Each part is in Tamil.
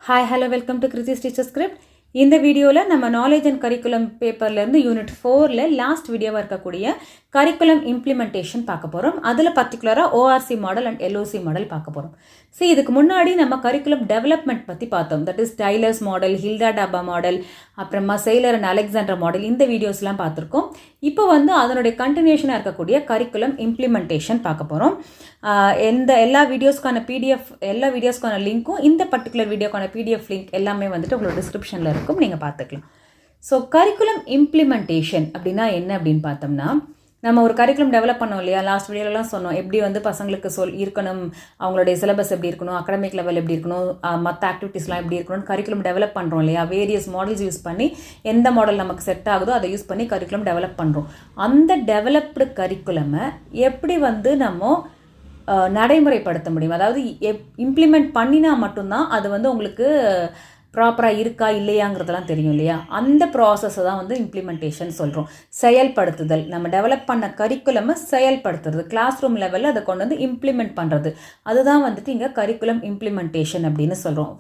Hi, hello, welcome to Kriti's Teacher Script. இந்த வீடியோவில் நம்ம நாலேஜ் அண்ட் கரிக்குலம் பேப்பர்லேருந்து யூனிட் 4ல் லாஸ்ட் வீடியோவாக இருக்கக்கூடிய கரிக்குலம் இம்ப்ளிமெண்டேஷன் பார்க்க போகிறோம். அதில் பர்டிகுலராக ORC model and LOC model பார்க்க போகிறோம். இதுக்கு முன்னாடி நம்ம கரிக்குலம் டெவலப்மெண்ட் பற்றி பார்த்தோம். That is Tyler's model, Hilda Taba model, அப்புறமா செயிலர் அண்ட் அலெக்சாண்டர் மாடல், இந்த வீடியோஸ்லாம் பார்த்துருக்கோம். இப்போ அதனுடைய கண்டினியூஷனாக இருக்கக்கூடிய கரிக்குலம் இம்ப்ளிமெண்டேஷன் பார்க்க போகிறோம். எல்லா வீடியோஸ்க்கான லிங்க்கும் இந்த பர்டிகுலர் வீடியோக்கான பிடிஎஃப் லிங்க் எல்லாமே உங்களோட டிஸ்கிரிப்ஷனில் இருக்கும், நீங்கள் பார்த்துக்கலாம். ஸோ கரிக்குலம் இம்ப்ளிமெண்டேஷன் அப்படின்னா என்ன அப்படின்னு பார்த்தோம்னா, நம்ம ஒரு கரிக்குலம் டெவலப் பண்ணோம் இல்லையா, லாஸ்ட் வீடியோலாம் சொன்னோம் எப்படி பசங்களுக்கு இருக்கணும், அவங்களுடைய சிலபஸ் எப்படி இருக்கணும், அகடமிக் லெவல் எப்படி இருக்கணும், மற்ற ஆக்டிவிட்டீஸ்லாம் எப்படி இருக்கணும், கரிக்குலம் டெவலப் பண்ணுறோம் இல்லையா, வேரியஸ் மாடல்ஸ் யூஸ் பண்ணி எந்த மாடல் நமக்கு செட் ஆகுதோ அதை யூஸ் பண்ணி கரிக்குலம் டெவலப் பண்ணுறோம். அந்த டெவலப்டு கரிக்குலமை எப்படி நம்ம நடைமுறைப்படுத்த முடியும், அதாவது இம்ப்ளிமெண்ட் பண்ணினா மட்டும்தான் அது உங்களுக்கு ப்ராப்பராக இருக்கா இல்லையாங்கிறதெல்லாம் தெரியும் இல்லையா, அந்த ப்ராசஸை தான் இம்ப்ளிமெண்டேஷன் சொல்கிறோம். செயல்படுத்துதல், நம்ம டெவலப் பண்ண கரிக்குலமை செயல்படுத்துறது, கிளாஸ் ரூம் லெவலில் அதை கொண்டு இம்ப்ளிமெண்ட் பண்ணுறது, அதுதான் இங்கே கரிக்குலம் இம்ப்ளிமெண்டேஷன் அப்படின்னு சொல்கிறோம்.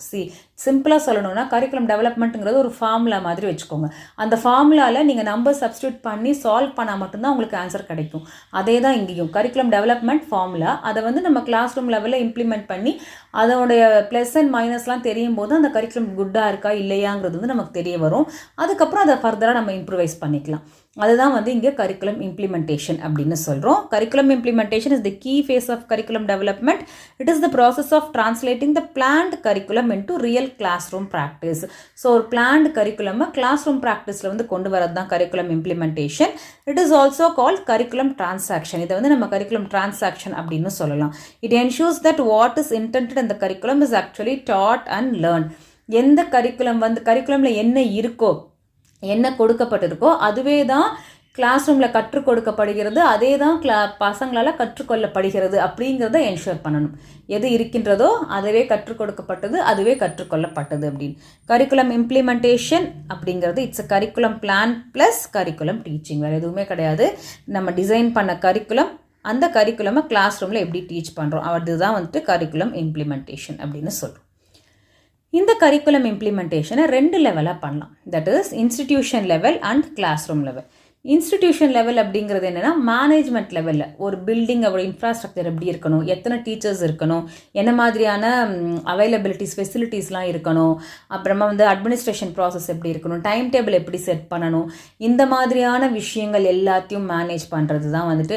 சிம்பிளாக சொல்லணும்னா கரிக்குலம் டெவலப்மெண்ட்டுங்கிறது ஒரு ஃபார்முலா மாதிரி வச்சுக்கோங்க. அந்த ஃபார்முலாவில் நீங்கள் நம்பர் சப்ஸ்டியூட் பண்ணி சால்வ் பண்ணால் மட்டும்தான் உங்களுக்கு ஆன்சர் கிடைக்கும். அதே தான் இங்கேயும் கரிக்குலம் டெவலப்மெண்ட் ஃபார்முலா, அதை நம்ம கிளாஸ் ரூம் லெவலில் இம்ப்ளிமெண்ட் பண்ணி அதோடைய ப்ளஸ் அண்ட் மைனஸ்லாம் தெரியும் போது அந்த கரிக்குலம் குட்டாக இருக்கா இல்லையாங்கிறது நமக்கு தெரிய வரும். அதுக்கப்புறம் அதை ஃபர்தராக நம்ம இம்ப்ரூவைஸ் பண்ணிக்கலாம். அதுதான் இங்கே கரிக்குலம் இம்ப்ளிமெண்டேஷன் அப்படின்னு சொல்கிறோம். Curriculum implementation is the key phase of curriculum development. It is the process of translating the planned curriculum into real class room practice. So ஒரு பிளான்ட் கரிக்குலம் கிளாஸ் ரூம் ப்ராக்டிஸில் கொண்டு வரது தான் curriculum implementation. It is also called curriculum transaction. இதை நம்ம கரிக்குலம் டிரான்சாக்ஷன் அப்படின்னு சொல்லலாம். It ensures that what is intended இந்த curriculum is actually taught and learn. எந்த கரிக்குலம் கரிக்குலமில் என்ன இருக்கோ, என்ன கொடுக்கப்பட்டிருக்கோ அதுவே தான் கிளாஸ் ரூமில் கற்றுக் கொடுக்கப்படுகிறது, அதே தான் பசங்களால் கற்றுக்கொள்ளப்படுகிறது அப்படிங்கிறத என்ஷூர் பண்ணணும். எது இருக்கின்றதோ அதுவே கற்றுக் கொடுக்கப்பட்டது, அதுவே கற்றுக்கொள்ளப்பட்டது அப்படின்னு. கரிக்குலம் இம்ப்ளிமெண்டேஷன் அப்படிங்கிறது it's a curriculum plan plus curriculum teaching. வேறு எதுவுமே கிடையாது. நம்ம டிசைன் பண்ண கரிக்குலம், அந்த கரிக்குலமை கிளாஸ் ரூமில் எப்படி டீச் பண்ணுறோம், அதுதான் கரிக்குலம் இம்ப்ளிமெண்டேஷன் அப்படின்னு சொல்கிறோம். இந்த கரிக்குலம் இம்ப்ளிமெண்டேஷனை 2 லெவலாக பண்ணலாம். That is institution level and class room level. Institution level அப்படிங்கிறது என்னென்னா, மேனேஜ்மெண்ட் லெவலில் ஒரு பில்டிங் அதோட இன்ஃப்ராஸ்ட்ரக்சர் எப்படி இருக்கணும், எத்தனை டீச்சர்ஸ் இருக்கணும், என்ன மாதிரியான அவைலபிலிட்டிஸ் ஃபெசிலிட்டிஸ்லாம் இருக்கணும், அப்புறமா அட்மினிஸ்ட்ரேஷன் ப்ராசஸ் எப்படி இருக்கணும், டைம் டேபிள் எப்படி செட் பண்ணணும், இந்த மாதிரியான விஷயங்கள் எல்லாத்தையும் மேனேஜ் பண்ணுறது தான்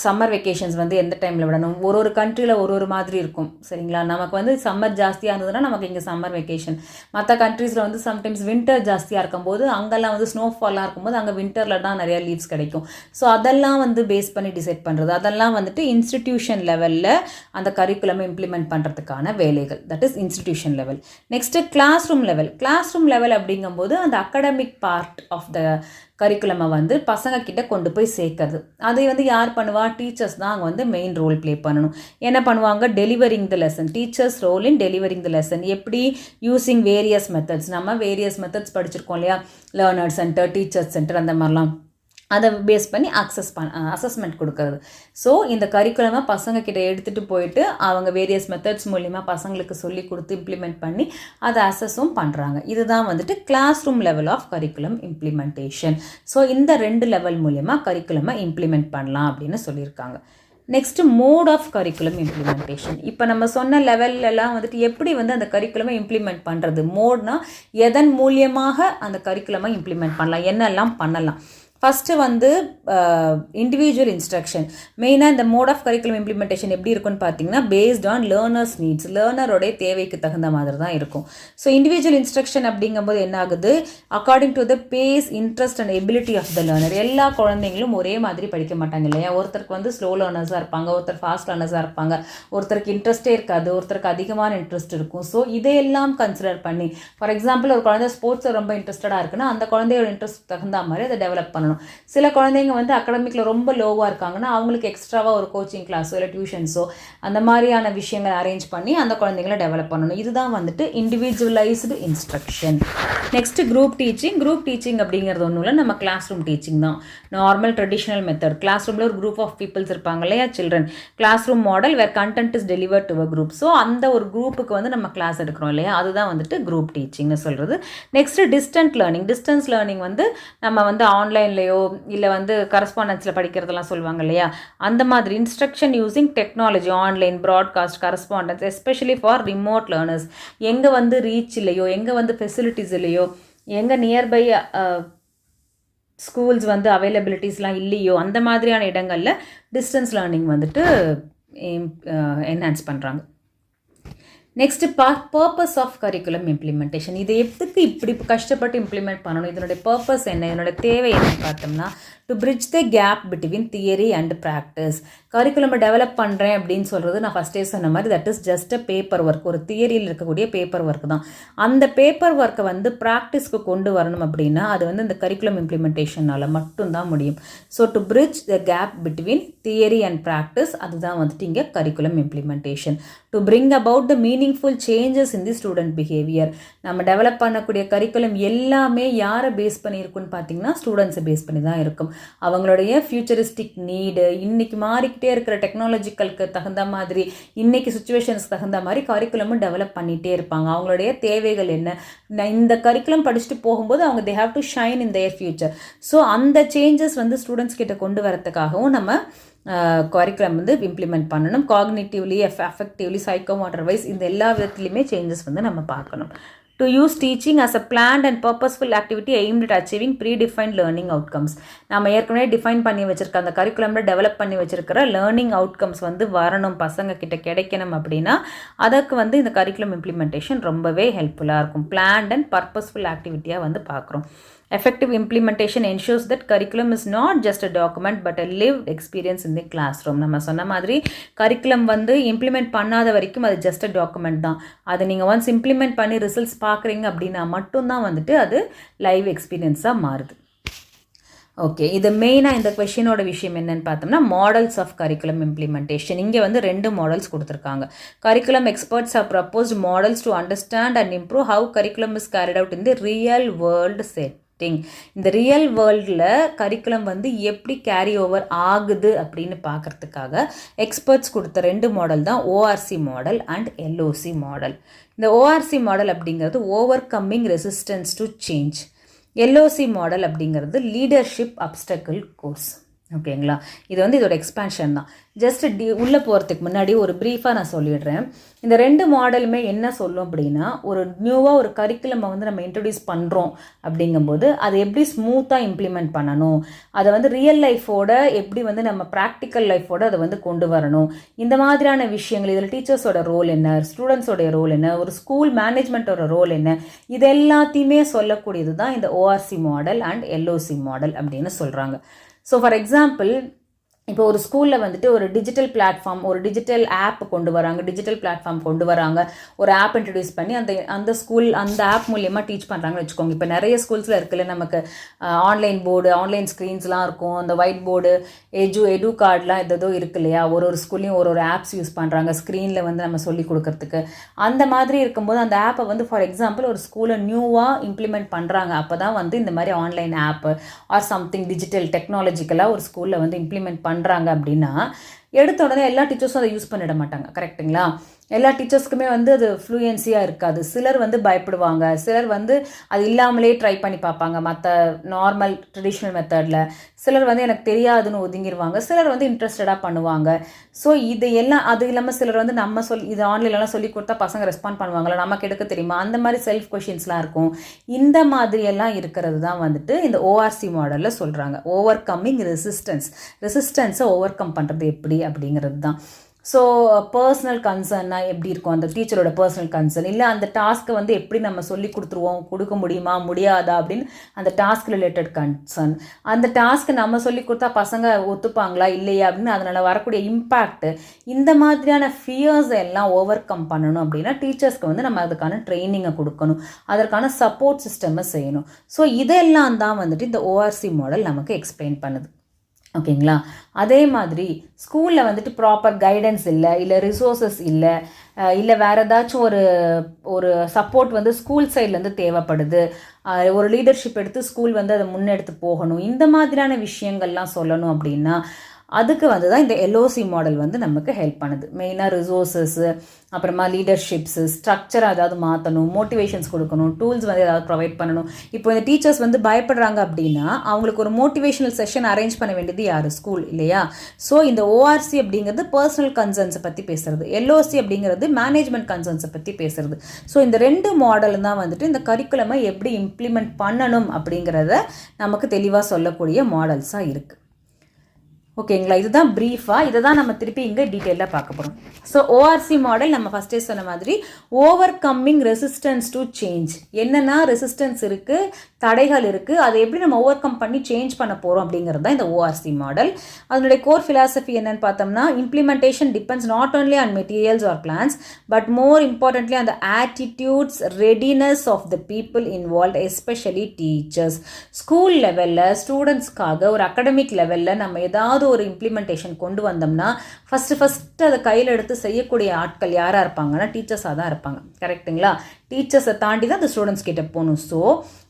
சம்மர் வெக்கேஷன்ஸ் எந்த டைமில் விடணும். ஒரு கண்ட்ரியில் ஒரு மாதிரி இருக்கும் சரிங்களா. நமக்கு சம்மர் ஜாஸ்தியாக இருந்ததுன்னா நமக்கு இங்கே சம்மர் வெக்கேஷன். மற்ற கண்ட்ரீஸில் சம்டைம்ஸ் வின்டர் ஜாஸ்தியாக இருக்கும்போது அங்கெல்லாம் ஸ்னோஃபாலாக இருக்கும்போது அங்கே வின்டரில் தான் நிறைய லீவ்ஸ் கிடைக்கும். ஸோ அதெல்லாம் பேஸ் பண்ணி டிசைட் பண்ணுறது, அதெல்லாம் இன்ஸ்டிடியூஷன் லெவலில் அந்த கரிக்குலமை இம்ப்ளிமெண்ட் பண்ணுறதுக்கான வேலைகள். That is institution level. Next class room level. Class room level அப்படிங்கும்போது அந்த அகடமிக் பார்ட் ஆஃப் த கரிக்குலமை பசங்க கிட்ட கொண்டு போய் சேர்க்கறது. அதை யார் பண்ணுவா, டீச்சர்ஸ் தான் அங்கே மெயின் ரோல் ப்ளே பண்ணணும். என்ன பண்ணுவாங்க, delivering the lesson. Teachers role in delivering the lesson. எப்படி, யூஸிங் வேரியஸ் மெத்தட்ஸ். நம்ம வேரியஸ் மெத்தட்ஸ் படிச்சிருக்கோம் இல்லையா, லேர்னர் சென்டர், டீச்சர்ஸ் சென்டர், அந்த மாதிரிலாம். அதை பேஸ் பண்ணி அசஸ்மெண்ட் கொடுக்கறது. ஸோ இந்த கரிக்குலமை பசங்க கிட்ட எடுத்துகிட்டு போயிட்டு அவங்க வேரியஸ் மெத்தட்ஸ் மூலிமா பசங்களுக்கு சொல்லி கொடுத்து இம்ப்ளிமெண்ட் பண்ணி அதை அசஸும் பண்ணுறாங்க. இதுதான் class room level of curriculum implementation. So இந்த 2 லெவல் மூலிமா கரிக்குலமை இம்ப்ளிமெண்ட் பண்ணலாம் அப்படின்னு சொல்லியிருக்காங்க. Next mode of curriculum implementation. இப்போ நம்ம சொன்ன லெவல்லாம் எப்படி அந்த கரிக்குலமை இம்ப்ளிமெண்ட் பண்ணுறது, மோட்னா எதன் மூலியமாக அந்த கரிக்குலமை இம்ப்ளிமெண்ட் பண்ணலாம், என்னெல்லாம் பண்ணலாம். First individual instruction. மெயினாக இந்த மோட் ஆஃப் கரிக்குலம் இம்ப்ளிமெண்டேஷன் எப்படி இருக்குன்னு பார்த்தீங்கன்னா, பேஸ்ட் ஆன் லேர்னர்ஸ் நீட்ஸ். லேர்னரோடைய தேவைக்கு தகுந்த மாதிரி தான் இருக்கும். ஸோ இண்டிவிஜுவல் இன்ஸ்ட்ரக்ஷன் அப்படிங்கும்போது என்ன ஆகுது, according to the pace, interest and ability of the learner. எல்லா குழந்தைங்களும் ஒரே மாதிரி படிக்க மாட்டாங்க இல்லையா. ஒருத்தருக்கு ஸ்லோ லேர்னர்ஸாக இருப்பாங்க, ஒருத்தர் ஃபாஸ்ட் லேர்னர்ஸாக இருப்பாங்க, ஒருத்தருக்கு இன்ட்ரெஸ்ட்டே இருக்காது, ஒருத்தருக்கு அதிகமான இன்ட்ரெஸ்ட் இருக்கும். ஸோ இதையெல்லாம் கன்சிடர் பண்ணி, ஃபார் எக்ஸாம்பிள் ஒரு குழந்தை ஸ்போர்ட்ஸில் ரொம்ப இன்ட்ரெஸ்டடாக இருக்குன்னா அந்த குழந்தையோட இன்ட்ரெஸ்ட் தகுந்த மாதிரி அதை டெவலப் பண்ணணும். பண்ணணும். சில குழந்தைங்க வந்து அகாடமிக்கில் ரொம்ப லோவாக இருக்காங்கன்னா அவங்களுக்கு எக்ஸ்ட்ராவாக ஒரு கோச்சிங் கிளாஸோ இல்லை டியூஷன்ஸோ அந்த மாதிரியான விஷயங்களை அரேஞ்ச் பண்ணி அந்த குழந்தைங்களை டெவலப் பண்ணணும். இதுதான் வந்துட்டு individualised instruction. Next group teaching அப்படிங்கிறது ஒன்றும் இல்லை, நம்ம கிளாஸ் ரூம் டீச்சிங் தான். Normal traditional method. கிளாஸ் ரூமில் ஒரு குரூப் ஆஃப் பீப்புள்ஸ் இருப்பாங்க இல்லையா, children. Class room model where content is delivered to a group. So அந்த ஒரு குரூப்புக்கு வந்து நம்ம கிளாஸ் எடுக்கிறோம் இல்லையா, அதுதான் வந்துட்டு குரூப் டீச்சிங்னு சொல்கிறது. நெக்ஸ்ட்டு டிஸ்டன்ஸ் லேர்னிங் வந்து நம்ம வந்து ஆன்லைன்லேயோ இல்லை வந்து கரஸ்பாண்டன்ஸில் படிக்கிறதெல்லாம் சொல்லுவாங்க இல்லையா, அந்த மாதிரி instruction using technology, online broadcast, correspondence, especially for remote learners. எங்கே வந்து ரீச் இல்லையோ, எங்கே வந்து ஃபெசிலிட்டிஸ் இல்லையோ, எங்கே நியர்பை ஸ்கூல்ஸ் வந்து அவைலபிலிட்டிஸ்லாம் இல்லையோ அந்த மாதிரியான இடங்களில் டிஸ்டன்ஸ் லேர்னிங் வந்துட்டு என்ஹான்ஸ் பண்ணுறாங்க. Next purpose of curriculum implementation. இதை எதுக்கு இப்படி கஷ்டப்பட்டு இம்ப்ளிமெண்ட் பண்ணணும், இதனுடைய பர்பஸ் என்ன, இதனுடைய தேவை என்னன்னு பார்த்தோம்னா, to bridge the gap between theory and practice. Curriculum develop பண்ணுறேன் அப்படின்னு சொல்கிறது நான் ஃபஸ்ட்டே சொன்ன மாதிரி that is just a paper work. ஒரு தியரியில் இருக்கக்கூடிய பேப்பர் ஒர்க் தான். அந்த பேப்பர் ஒர்க்கை வந்து ப்ராக்டிஸ்க்கு கொண்டு வரணும் அப்படின்னா அது வந்து இந்த கரிக்குலம் இம்ப்ளிமெண்டேஷனால் மட்டும்தான் முடியும். So to bridge the gap between theory and practice, அதுதான் வந்துட்டு இங்கே curriculum implementation. To bring about the meaningful changes in the student behaviour. நம்ம டெவலப் பண்ணக்கூடிய கரிக்குலம் எல்லாமே யாரை பேஸ் பண்ணியிருக்குன்னு பார்த்தீங்கன்னா ஸ்டூடெண்ட்ஸை பேஸ் பண்ணி தான் இருக்கும். அவங்களுடைய ஃபியூச்சரிஸ்டிக் நீடு, இன்னைக்கு மாறிக்கிட்டே இருக்கிற டெக்னாலஜிக்கலுக்கு தகுந்த மாதிரி, இன்னைக்கு சுச்சுவேஷன்ஸ்க்கு தகுந்த மாதிரி கரிக்குலமும் டெவலப் பண்ணிகிட்டே இருப்பாங்க. அவங்களுடைய தேவைகள் என்ன, இந்த கரிக்குலம் படிச்சுட்டு போகும்போது அவங்க they have to shine in there future. So அந்த சேஞ்சஸ் வந்து ஸ்டூடெண்ட்ஸ் கிட்ட கொண்டு வரத்துக்காகவும் நம்ம கரிக்குலம் வந்து இம்ப்ளிமெண்ட் பண்ணணும். காக்னிட்டிவ்லி, அஃபெக்டிவ்லி, சைக்கோமோட்டர்வைஸ், இந்த எல்லா விதத்துலையுமே சேஞ்சஸ் வந்து நம்ம பார்க்கணும். To use teaching as a planned and purposeful activity aimed at achieving predefined learning outcomes. நம்ம ஏற்கனவே டிஃபைன் பண்ணி வச்சிருக்க அந்த கரிக்குலமில் டெவலப் பண்ணி வச்சிருக்கிற லேர்னிங் அவுட்கம்ஸ் வந்து வரணும், பசங்க கிட்ட கிடைக்கணும் அப்படின்னா அதுக்கு வந்து இந்த கரிக்குலம் இம்ப்ளிமெண்டேஷன் ரொம்பவே ஹெல்ப்ஃபுல்லாக இருக்கும். பிளான்ட் அண்ட் பர்பஸ்ஃபுல் ஆக்டிவிட்டியாக வந்து பார்க்குறோம். Effective implementation ensures that curriculum is not just a document but a lived experience in the classroom. நம்ம சொன்ன மாதிரி கரிக்குலம் வந்து இம்ப்ளிமெண்ட் பண்ணாத வரைக்கும் அது ஜஸ்ட் அ டாக்குமெண்ட் தான். அது நீங்கள் ஒன்ஸ் இம்ப்ளிமெண்ட் பண்ணி ரிசல்ட்ஸ் பார்க்குறீங்க அப்படின்னா மட்டும்தான் வந்துட்டு அது லைவ் எக்ஸ்பீரியன்ஸாக மாறுது. ஓகே, இது மெயினாக இந்த கொஷினோட விஷயம் என்னன்னு பார்த்தோம்னா மாடல்ஸ் ஆஃப் கரிக்குலம் இம்ப்ளிமெண்டேஷன். இங்கே வந்து 2 மாடல்ஸ் கொடுத்துருக்காங்க. Curriculum experts are proposed models to understand and improve how curriculum is carried out in the real world set. இந்த ரியல் வேர்ல்டில் கரிக்குலம் வந்து எப்படி கேரி ஓவர் ஆகுது அப்படின்னு பார்க்குறதுக்காக எக்ஸ்பர்ட்ஸ் கொடுத்த 2 மாடல் தான் ORC model and LOC model. இந்த ஓஆர்சி மாடல் அப்படிங்கிறது overcoming resistance to change. LOC model அப்படிங்கிறது லீடர்ஷிப் அப்டக்கிள் கோர்ஸ். ஓகேங்களா, இது வந்து இதோட எக்ஸ்பேன்ஷன் தான். ஜஸ்ட் உள்ளே போகிறதுக்கு முன்னாடி ஒரு ப்ரீஃபாக நான் சொல்லிடுறேன். இந்த 2 மாடலுமே என்ன சொல்லும் அப்படின்னா, ஒரு நியூவாக ஒரு கரிக்குலமை வந்து நம்ம இன்ட்ரடியூஸ் பண்ணுறோம் அப்படிங்கும்போது அதை எப்படி ஸ்மூத்தாக இம்ப்ளிமெண்ட் பண்ணணும், அதை வந்து ரியல் லைஃபோட எப்படி வந்து நம்ம ப்ராக்டிக்கல் லைஃபோட அதை வந்து கொண்டு வரணும், இந்த மாதிரியான விஷயங்கள், இதில் டீச்சர்ஸோட ரோல் என்ன, ஸ்டூடெண்ட்ஸோடைய ரோல் என்ன, ஒரு ஸ்கூல் மேனேஜ்மெண்ட்டோட ரோல் என்ன, இது எல்லாத்தையுமே சொல்லக்கூடியது தான் இந்த ORC model and LOC model அப்படின்னு சொல்கிறாங்க. ஸோ ஃபார் எக்ஸாம்பிள், இப்போ ஒரு ஸ்கூலில் வந்துட்டு ஒரு டிஜிட்டல் பிளாட்ஃபார்ம், ஒரு டிஜிட்டல் ஆப் கொண்டு வராங்க, டிஜிட்டல் பிளாட்ஃபார்ம் கொண்டு வராங்க, ஒரு ஆப் இன்ட்ரடியூஸ் பண்ணி அந்த ஸ்கூல் அந்த ஆப் மூலியமாக டீச் பண்ணுறாங்கன்னு வச்சுக்கோங்க. இப்போ நிறைய ஸ்கூல்ஸில் இருக்குல்ல, நமக்கு ஆன்லைன் போர்டு, ஆன்லைன் ஸ்க்ரீன்ஸ்லாம் இருக்கும், அந்த ஒயிட் போர்டு, எடு கார்டெலாம் ஏதோ இருக்கு இல்லையா, ஒரு ஸ்கூல்லையும் ஒரு ஆப்ஸ் யூஸ் பண்ணுறாங்க ஸ்க்ரீனில் வந்து நம்ம சொல்லி கொடுக்கறதுக்கு. அந்த மாதிரி இருக்கும்போது அந்த ஆப்பை வந்து ஃபார் எக்ஸாம்பிள் ஒரு ஸ்கூலில் நியூவாக இம்ப்ளிமெண்ட் பண்ணுறாங்க. அப்போ தான் வந்து இந்த மாதிரி online app or something digital டெக்னாலஜிக்கலாக ஒரு ஸ்கூலில் வந்து இம்ப்ளிமெண்ட் பண்ணுறாங்க அப்படின்னா எடுத்த உடனே எல்லா டீச்சர்ஸும் அதை யூஸ் பண்ணிட மாட்டாங்க. கரெக்டுங்களா? எல்லா டீச்சர்ஸ்க்குமே வந்து அது ஃப்ளூயன்சியாக இருக்காது. சிலர் வந்து பயப்படுவாங்க, சிலர் வந்து அது இல்லாமலே ட்ரை பண்ணி பார்ப்பாங்க மற்ற நார்மல் ட்ரெடிஷ்னல் மெத்தடில். சிலர் வந்து எனக்கு தெரியாதுன்னு ஒதுங்கிடுவாங்க, சிலர் வந்து இன்ட்ரெஸ்டடாக பண்ணுவாங்க. ஸோ இது எல்லாம் அது இல்லாமல் சிலர் வந்து நம்ம இது ஆன்லைன்லாம் சொல்லி கொடுத்தா பசங்க ரெஸ்பாண்ட் பண்ணுவாங்களா, நமக்கு எடுக்க தெரியுமா, அந்த மாதிரி செல்ஃப் கொஷின்ஸ்லாம் இருக்கும். இந்த மாதிரியெல்லாம் இருக்கிறது தான் வந்துட்டு இந்த ஓஆர்சி மாடலில் சொல்கிறாங்க. ஓவர் கம்மிங் ரெசிஸ்டன்ஸை ஓவர் கம் பண்ணுறது எப்படி அப்படிங்கிறது தான். ஸோ பர்சனல் கன்சர்ன்னா எப்படி இருக்கும், அந்த டீச்சரோட பர்சனல் கன்சர்ன், இல்லை அந்த டாஸ்க்கை வந்து எப்படி நம்ம சொல்லி கொடுக்க முடியுமா முடியாதா அப்படின்னு அந்த டாஸ்க் ரிலேட்டட் கன்சர்ன், அந்த டாஸ்க்கு நம்ம சொல்லி கொடுத்தா பசங்க ஒத்துப்பாங்களா இல்லையா அப்படின்னு அதனால் வரக்கூடிய இம்பேக்ட், இந்த மாதிரியான ஃபியர்ஸ் எல்லாம் ஓவர் கம் பண்ணணும் அப்படின்னா டீச்சர்ஸ்க்கு வந்து நம்ம அதுக்கான ட்ரைனிங்கை கொடுக்கணும், அதற்கான சப்போர்ட் சிஸ்டமை செய்யணும். ஸோ இதெல்லாம் தான் வந்துட்டு இந்த ஓஆர்சி மாடல் நமக்கு எக்ஸ்பிளைன் பண்ணுது. ஓகேங்களா? அதே மாதிரி ஸ்கூலில் வந்துட்டு ப்ராப்பர் கைடன்ஸ் இல்லை ரிசோர்ஸஸ் இல்லை வேறு ஏதாச்சும் ஒரு சப்போர்ட் வந்து ஸ்கூல் சைட்லேருந்து தேவைப்படுது, ஒரு லீடர்ஷிப் எடுத்து ஸ்கூல் வந்து அதை முன்னெடுத்து போகணும், இந்த மாதிரியான விஷயங்கள்லாம் சொல்லணும் அப்படின்னா அதுக்கு வந்து தான் இந்த எல்ஓசி மாடல் வந்து நமக்கு ஹெல்ப் பண்ணுது. மெயினாக ரிசோர்ஸஸ்ஸு, அப்புறமா லீடர்ஷிப்ஸு, ஸ்ட்ரக்சராக ஏதாவது மாற்றணும், மோட்டிவேஷன்ஸ் கொடுக்கணும், டூல்ஸ் வந்து ஏதாவது ப்ரொவைட் பண்ணணும். இப்போ இந்த டீச்சர்ஸ் வந்து பயப்படுறாங்க அப்படின்னா அவங்களுக்கு ஒரு மோட்டிவேஷனல் செஷன் அரேஞ்ச் பண்ண வேண்டியது யார்? ஸ்கூல் இல்லையா? ஸோ இந்த ஓஆர்சி அப்படிங்கிறது பர்சனல் கன்சர்ன்ஸை பற்றி பேசுறது, எல்ஓசி அப்படிங்கிறது மேனேஜ்மெண்ட் கன்சர்ன்ஸை பற்றி பேசுறது. ஸோ இந்த 2 மாடல் தான் வந்துட்டு இந்த கரிக்குலமை எப்படி இம்ப்ளிமெண்ட் பண்ணணும் அப்படிங்கிறத நமக்கு தெளிவாக சொல்லக்கூடிய மாடல்ஸாக இருக்குது. ஓகேங்களா? இதுதான் ப்ரீஃபாக, இதை தான் நம்ம திருப்பி இங்கே டீட்டெயிலாக பார்க்க போகிறோம். ஸோ ஓஆர்சி மாடல் நம்ம ஃபஸ்ட்டே சொன்ன மாதிரி over coming resistance to change, என்னென்னா ரெசிஸ்டன்ஸ் இருக்குது, தடைகள் இருக்குது, அதை எப்படி நம்ம ஓவர் கம் பண்ணி சேஞ்ச் பண்ண போகிறோம் அப்படிங்கிறது தான் இந்த ஓஆர்சி மாடல். அதனுடைய கோர் ஃபிலாசபி என்னன்னு பார்த்தோம்னா, implementation depends not only on materials or plans but more importantly on the attitudes readiness of the people involve, especially teachers. School லெவலில் ஸ்டூடெண்ட்ஸ்க்காக ஒரு அகடமிக் லெவலில் நம்ம ஏதாவது ஒரு இம்ப்ளிமெண்டேஷன் கொண்டு வந்தோம்னா ஃபஸ்ட்டு அதை கையில் எடுத்து செய்யக்கூடிய ஆட்கள் யாராக இருப்பாங்கன்னா டீச்சர்ஸாக தான் இருப்பாங்க. கரெக்டுங்களா? டீச்சர்ஸை தாண்டி தான் அந்த ஸ்டூடெண்ட்ஸ் கிட்ட போகணும். ஸோ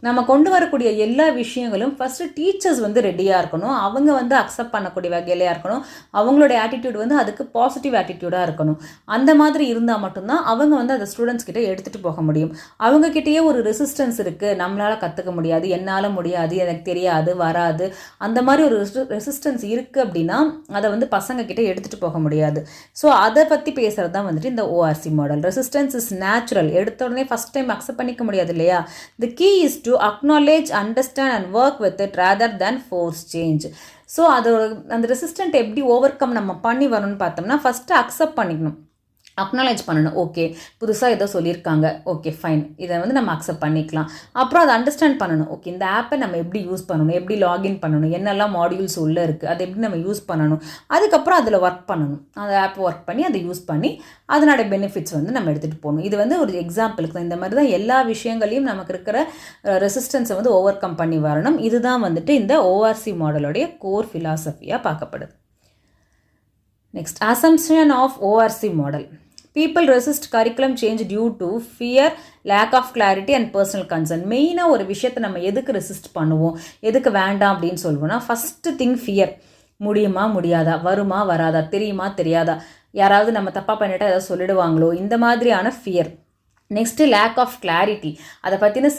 நம்ம கொண்டு வரக்கூடிய எல்லா விஷயங்களும் ஃபஸ்ட்டு டீச்சர்ஸ் வந்து ரெடியாக இருக்கணும், அவங்க வந்து அக்செப்ட் பண்ணக்கூடிய வகையிலையாக இருக்கணும், அவங்களுடைய ஆட்டிடியூட் வந்து அதுக்கு பாசிட்டிவ் ஆட்டிடியூடாக இருக்கணும். அந்த மாதிரி இருந்தால் மட்டும்தான் அவங்க வந்து அதை ஸ்டூடெண்ட்ஸ் கிட்ட எடுத்துகிட்டு போக முடியும். அவங்கக்கிட்டேயே ஒரு ரெசிஸ்டன்ஸ் இருக்குது, நம்மளால் கற்றுக்க முடியாது, என்னால் முடியாது, எனக்கு தெரியாது, வராது, அந்த மாதிரி ஒரு ரெசிஸ்டன்ஸ் இருக்குது அப்படின்னா அதை வந்து பசங்க கிட்ட எடுத்துகிட்டு போக முடியாது. ஸோ அதை பற்றி பேசுகிறது தான் வந்துட்டு இந்த ORC model. Resistance is natural, எடுத்த உடனே ஃபஸ்ட் டைம் அக்செப்ட் பண்ணிக்க முடியாது இல்லையா? The key is to acknowledge, understand and work with it rather than force change. So அந்த ரெசிஸ்டன்ட் எப்படி ஓவர் கம் நம்ம பண்ணி வரணும்னு பார்த்தோம்னா ஃபஸ்ட்டு அக்செப்ட் பண்ணிக்கணும், அக்னாலேஜ் பண்ணணும். ஓகே, புதுசாக ஏதோ சொல்லியிருக்காங்க, ஓகே ஃபைன், இதை வந்து நம்ம அக்செப்ட் பண்ணிக்கலாம். அப்புறம் அதை அண்டர்ஸ்டாண்ட் பண்ணணும். ஓகே, இந்த ஆப்பை நம்ம எப்படி யூஸ் பண்ணணும், எப்படி லாகின் பண்ணணும், என்னெல்லாம் மாடியூல்ஸ் உள்ளே இருக்குது, அதை எப்படி நம்ம யூஸ் பண்ணணும், அதுக்கப்புறம் அதில் ஒர்க் பண்ணணும். அந்த ஆப் ஒர்க் பண்ணி அதை யூஸ் பண்ணி அதனோட பெனிஃபிட்ஸ் வந்து நம்ம எடுத்துகிட்டு போகணும். இது வந்து ஒரு எக்ஸாம்பிளுக்கு தான். இந்த மாதிரி தான் எல்லா விஷயங்களையும் நமக்கு இருக்கிற ரெசிஸ்டன்ஸை வந்து ஓவர் கம் பண்ணி வரணும். இதுதான் வந்துட்டு இந்த ஓஆர்சி மாடலோடைய கோர் ஃபிலாசபியாக பார்க்கப்படுது. Next, assumption of ORC model. People resist curriculum change due to fear, lack of clarity and personal concern. மெயினாக ஒரு விஷயத்தை நம்ம எதுக்கு ரெசிஸ்ட் பண்ணுவோம், எதுக்கு வேண்டாம் அப்படின்னு சொல்லுவோம்னா ஃபஸ்ட்டு திங் ஃபியர். முடியுமா முடியாதா, வருமா வராதா, தெரியுமா தெரியாதா, யாராவது நம்ம தப்பாக பண்ணிட்டா ஏதாவது சொல்லிடுவாங்களோ, இந்த மாதிரியான fear. Next lack of clarity, அதை பற்றின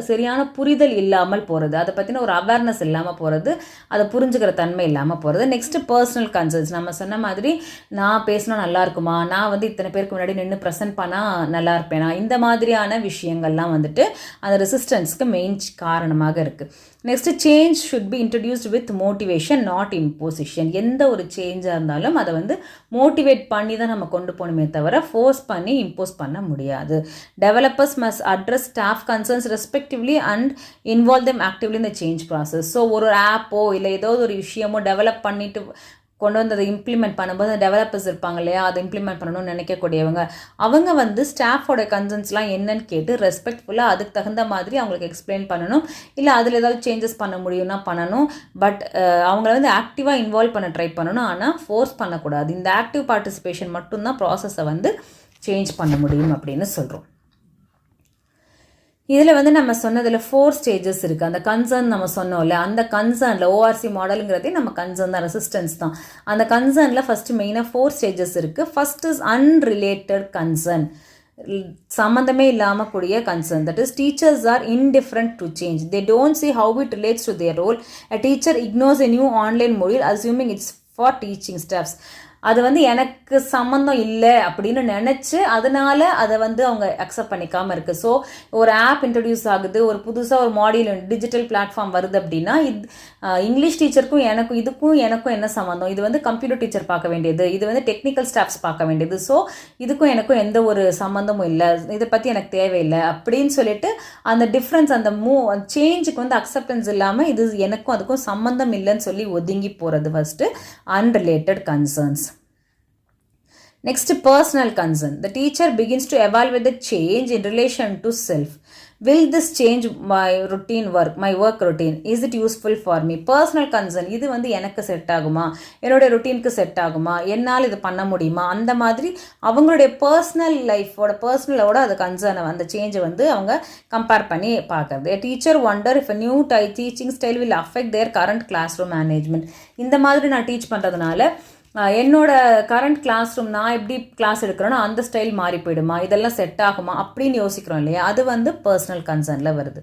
சரியான புரிதல் இல்லாமல் போகிறது, அதை பற்றின ஒரு அவேர்னஸ் இல்லாமல் போகிறது, அதை புரிஞ்சுக்கிற தன்மை இல்லாமல் போகிறது. Next personal concerns. நம்ம சொன்ன மாதிரி நான் பேசினா நல்லா இருக்குமா, நான் வந்து இத்தனை பேருக்கு முன்னாடி நின்று ப்ரெசென்ட் பண்ணால் நல்லா இருப்பேனா, இந்த மாதிரியான விஷயங்கள்லாம் வந்துட்டு அந்த ரெசிஸ்டன்ஸ்க்கு மெயின் காரணமாக இருக்குது. Next, change should be introduced with motivation not imposition. எந்த ஒரு சேஞ்சாக இருந்தாலும் அதை வந்து மோட்டிவேட் பண்ணி தான் நம்ம கொண்டு போகணுமே தவிர ஃபோர்ஸ் பண்ணி இம்போஸ் பண்ண முடியாது. Developers must address staff concerns respectively and involve them actively in the change process. So ஒரு ஆப்போ இல்லை ஏதோ ஒரு விஷயமோ டெவலப் பண்ணிட்டு கொண்டு வந்து அதை இம்ப்ளிமெண்ட் பண்ணும்போது டெவலப்பர்ஸ் இருப்பாங்க இல்லையா, அதை இம்ப்ளிமெண்ட் பண்ணணும்னு நினைக்கக்கூடியவங்க, அவங்க வந்து ஸ்டாஃபோட கன்சர்ன்ஸ்லாம் என்னன்னு கேட்டு ரெஸ்பெக்ட்ஃபுல்லாக அதுக்கு தகுந்த மாதிரி அவங்களுக்கு எக்ஸ்பிளைன் பண்ணணும். இல்லை அதில் ஏதாவது சேஞ்சஸ் பண்ண முடியும்னா பண்ணணும். பட் அவங்கள வந்து ஆக்டிவாக இன்வால்வ் பண்ண ட்ரை பண்ணணும், ஆனால் ஃபோர்ஸ் பண்ணக்கூடாது. இந்த ஆக்டிவ் பார்ட்டிசிபேஷன் மட்டும்தான் ப்ராசஸை வந்து சேஞ்ச் பண்ண முடியும் அப்படின்னு சொல்கிறோம். இதில் வந்து நம்ம சொன்னதில் 4 ஸ்டேஜஸ் இருக்குது. அந்த கன்சர்ன் நம்ம சொன்னோம்ல, அந்த கன்சர்னில் ஓஆர்சி மாடலுங்கிறதே நம்ம கன்சர்ன் தான், ரெசிஸ்டன்ஸ் தான். அந்த கன்சர்னில் ஃபஸ்ட்டு மெயினாக 4 ஸ்டேஜஸ் இருக்குது. ஃபஸ்ட் இஸ் அன்ரிலேட்டட் கன்சர்ன், சம்மந்தமே இல்லாமல் கூடிய concern. That is teachers are indifferent to change, they don't see how it relates to their role. A teacher ignores a new online module assuming it's for teaching staffs. அது வந்து எனக்கு எனக்கு சம்மந்தம் இல்லை அப்படின்னு நினச்சி அதனால அதை வந்து அவங்க அக்செப்ட் பண்ணிக்காமல் இருக்குது. ஸோ ஒரு ஆப் இன்ட்ரடியூஸ் ஆகுது, ஒரு புதுசாக ஒரு மாடியூல் டிஜிட்டல் பிளாட்ஃபார்ம் வருது அப்படின்னா இங்கிலீஷ் டீச்சருக்கும் எனக்கும் என்ன சம்மந்தம், இது வந்து கம்ப்யூட்டர் டீச்சர் பார்க்க வேண்டியது, இது வந்து டெக்னிக்கல் ஸ்டாஃப்ஸ் பார்க்க வேண்டியது, ஸோ எனக்கும் எந்த ஒரு சம்மந்தமும் இல்லை, இதை பற்றி எனக்கு தேவையில்லை அப்படின்னு சொல்லிட்டு அந்த டிஃப்ரென்ஸ் அந்த சேஞ்சுக்கு வந்து அக்செப்டன்ஸ் இல்லாமல் இது எனக்கும் அதுக்கும் சம்மந்தம் இல்லைன்னு சொல்லி ஒதுங்கி போகிறது first unrelated concerns. Next, personal concern. The teacher begins to evaluate the change in relation to self. Will this change my work routine? Is it useful for me? Personal concern. இது வந்து எனக்கு செட் ஆகுமா, என்னோட ரொட்டீனுக்கு செட் ஆகுமா, என்னால் இது பண்ண முடியுமா, அந்த மாதிரி அவங்களுடைய பர்சனல் பர்சனலோட அது கன்சர்னை அந்த சேஞ்சை வந்து அவங்க கம்பேர் பண்ணி பார்க்குறது. A teacher wonder if a new teaching style will affect their current classroom management. இந்த மாதிரி நான் டீச் பண்ணுறதுனால என்னோட கரண்ட் கிளாஸ் ரூம் நான் எப்படி கிளாஸ் எடுக்கிறேனோ அந்த ஸ்டைல் மாறி போயிடுமா, இதெல்லாம் செட் ஆகுமா அப்படின்னு யோசிக்கிறோம் இல்லையா, அது வந்து பர்சனல் கன்சர்னில் வருது.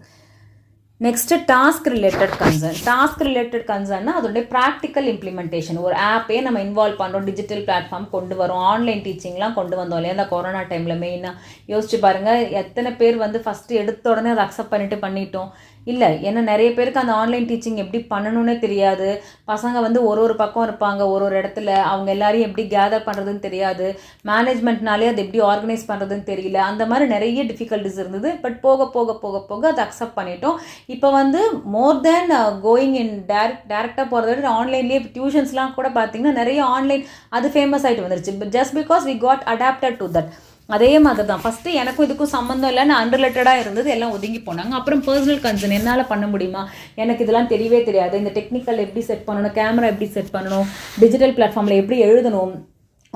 நெக்ஸ்ட்டு டாஸ்க் ரிலேட்டட் கன்சர்ன்னா அதோடைய ப்ராக்டிக்கல் இம்ப்ளிமெண்டேஷன். ஒரு ஆப்பே நம்ம இன்வால்வ் பண்ணுறோம், டிஜிட்டல் பிளாட்ஃபார்ம் கொண்டு வரோம், ஆன்லைன் டீச்சிங்லாம் கொண்டு வந்தோம் இல்லையா அந்த கொரோனா டைமில். மெயினாக யோசிச்சு பாருங்கள், எத்தனை பேர் வந்து ஃபஸ்ட்டு எடுத்த உடனே அதை அக்செப்ட் பண்ணிட்டோம். இல்லை, ஏன்னா நிறைய பேருக்கு அந்த ஆன்லைன் டீச்சிங் எப்படி பண்ணணும்னே தெரியாது. பசங்க வந்து ஒரு பக்கம் இருப்பாங்க, ஒரு இடத்துல அவங்க எல்லாரையும் எப்படி கேதர் பண்ணுறதுன்னு தெரியாது, மேனேஜ்மெண்ட்னாலே அது எப்படி ஆர்கனைஸ் பண்ணுறதுன்னு தெரியல, அந்த மாதிரி நிறைய டிஃபிகல்ட்டிஸ் இருந்தது. பட் போக போக போக போக அதை அக்செப்ட் பண்ணிட்டோம். இப்போ வந்து மோர் தேன் கோயிங் இன் டேரெக்டாக போகிறத விட ஆன்லைன்லேயே டியூஷன்ஸ்லாம் கூட பார்த்தீங்கன்னா நிறைய ஆன்லைன் அது ஃபேமஸ் ஆகிட்டு வந்துருச்சு. Just because we got adapted to that. அதே மாதிரி தான் ஃபஸ்ட்டு எனக்கும் இதுக்கும் சம்மந்தம் இல்லைன்னு அன்ரிலேட்டடாக இருந்தது, எல்லாம் ஒதுங்கி போனாங்க. அப்புறம் பர்சனல் கன்சர்ன், என்னால் பண்ண முடியுமா, எனக்கு இதெல்லாம் தெரியவே தெரியாது, இந்த டெக்னிக்கல் எப்படி செட் பண்ணணும், கேமரா எப்படி செட் பண்ணணும், டிஜிட்டல் பிளாட்ஃபார்மில் எப்படி எழுதணும்,